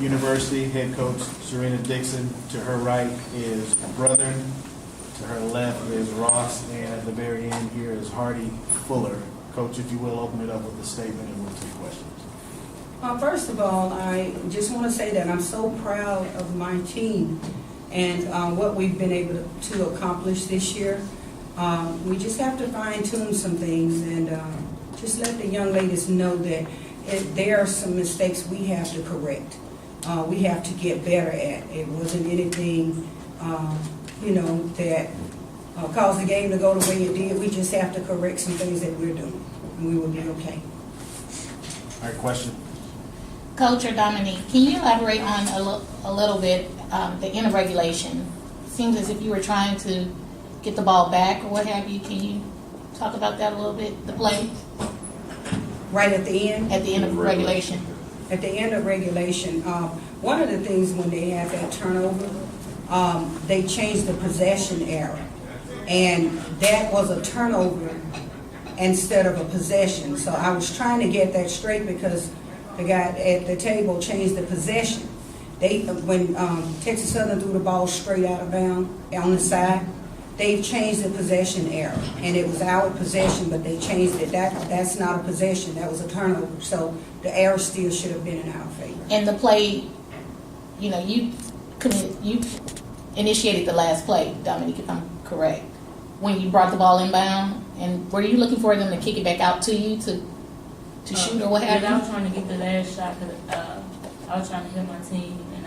University head coach Surina Dixon. To her right is Brethren. To her left is Ross, and at the very end here is Hardy Fuller. Coach, if you will, open it up with a statement and we'll take questions. First of all, I just want to say that I'm so proud of my team and what we've been able to accomplish this year. We just have to fine-tune some things and just let the young ladies know that there are some mistakes we have to correct. We have to get better at. It wasn't anything, that caused the game to go the way it did. We just have to correct some things that we're doing, and we will be okay. All right, question. Coach or Dominique, can you elaborate on a little bit the end of regulation? Seems as if you were trying to get the ball back or what have you. Can you talk about that a little bit, the play? Right at the end? At the end of regulation. At the end of regulation, one of the things when they have that turnover, they changed the possession era. And that was a turnover instead of a possession. So I was trying to get that straight because the guy at the table changed the possession. When Texas Southern threw the ball straight out of bounds on the side, they changed the possession era, and it was our possession, but they changed it. That's not a possession; that was a turnover. So the error still should have been in our favor. And the play, you initiated the last play, Dominique, if I'm correct, when you brought the ball inbound, and were you looking for them to kick it back out to you to shoot or what have you? I was trying to get the last shot because I was trying to hit my team, and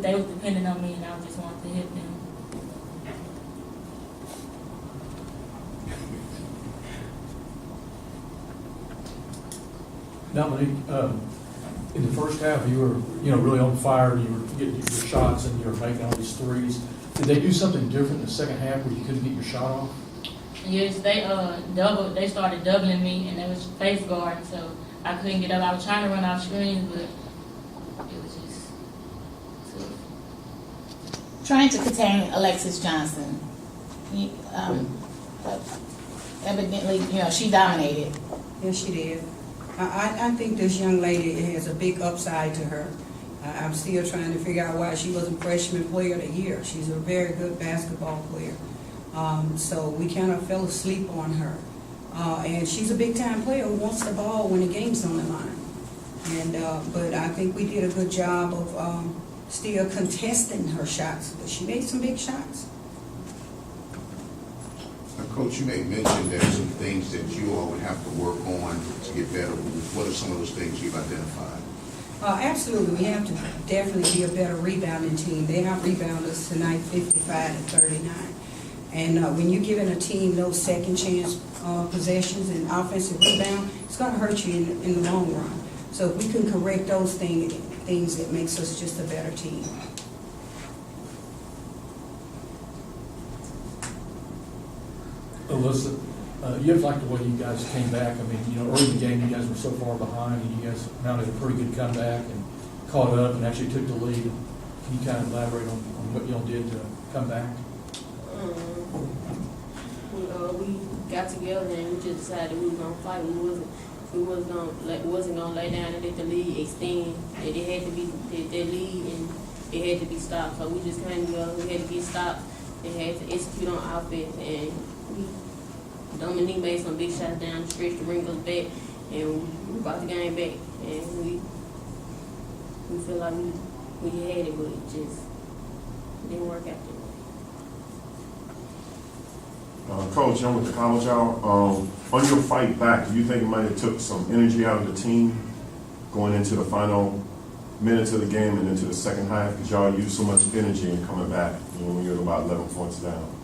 they was depending on me, and I just wanted to hit them. Dominique, in the first half, you were, really on fire. You were getting your shots and you were making all these threes. Did they do something different in the second half where you couldn't get your shot off? Yes, they started doubling me, and they was face guarding, so I couldn't get up. I was trying to run off screens, but it was just tough. Trying to contain Alexis Johnson. But evidently, she dominated. Yes, she did. I think this young lady has a big upside to her. I'm still trying to figure out why she wasn't freshman player of the year. She's a very good basketball player. So we kind of fell asleep on her. And she's a big-time player who wants the ball when the game's on the line. But I think we did a good job of still contesting her shots. But she made some big shots. Coach, you may mention there's some things that you all would have to work on to get better. What are some of those things you've identified? Absolutely. We have to definitely be a better rebounding team. They out-rebounded us tonight 55-39. And when you're giving a team those second chance possessions and offensive rebound, it's going to hurt you in the long run. So if we can correct those things, it makes us just a better team. Alyssa, you have liked the way you guys came back. I mean, early in the game, you guys were so far behind, and you guys mounted a pretty good comeback and caught up and actually took the lead. Can you kind of elaborate on what y'all did to come back? We got together and we just decided we were gonna fight. We wasn't gonna lay down and let the lead extend. That it had to be that lead, and it had to be stopped. So we just came together. We had to get stopped and had to execute on offense. And Dominique made some big shots down the stretch to bring us back, and we brought the game back. And we feel like we had it, but it just didn't work out. Coach, I'm with the college out. On your fight back, do you think it might have took some energy out of the team going into the final minutes of the game and into the second half? Because y'all used so much energy in coming back, when you're about 11 points down.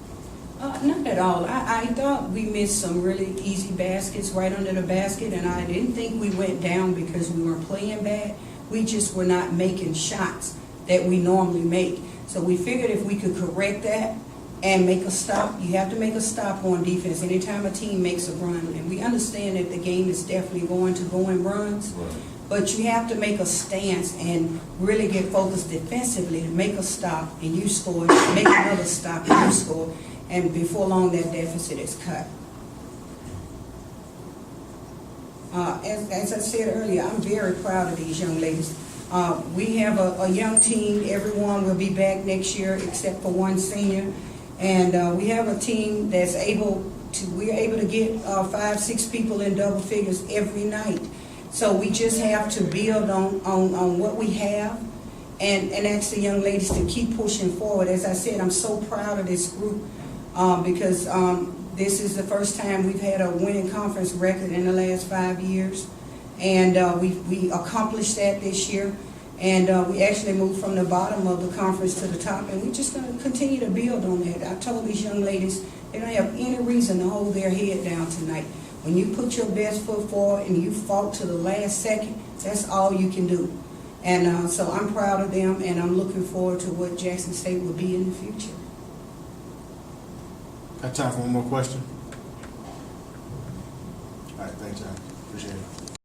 Not at all. I thought we missed some really easy baskets right under the basket, and I didn't think we went down because we were playing bad. We just were not making shots that we normally make. So we figured if we could correct that and make a stop, you have to make a stop on defense anytime a team makes a run. And we understand that the game is definitely going to go in runs. Right. But you have to make a stance and really get focused defensively to make a stop and you score, make another stop and you score. And before long, that deficit is cut. As I said earlier, I'm very proud of these young ladies. We have a young team. Everyone will be back next year except for one senior. And we have a team that's we're able to get 5, 6 people in double figures every night. So we just have to build on what we have and ask the young ladies to keep pushing forward. As I said, I'm so proud of this group because this is the first time we've had a winning conference record in the last 5 years. And we accomplished that this year. And we actually moved from the bottom of the conference to the top. And we're just going to continue to build on that. I told these young ladies they don't have any reason to hold their head down tonight. When you put your best foot forward and you fought to the last second, that's all you can do. And so I'm proud of them, and I'm looking forward to what Jackson State will be in the future. Got time for one more question? All right, thanks, John. Appreciate it.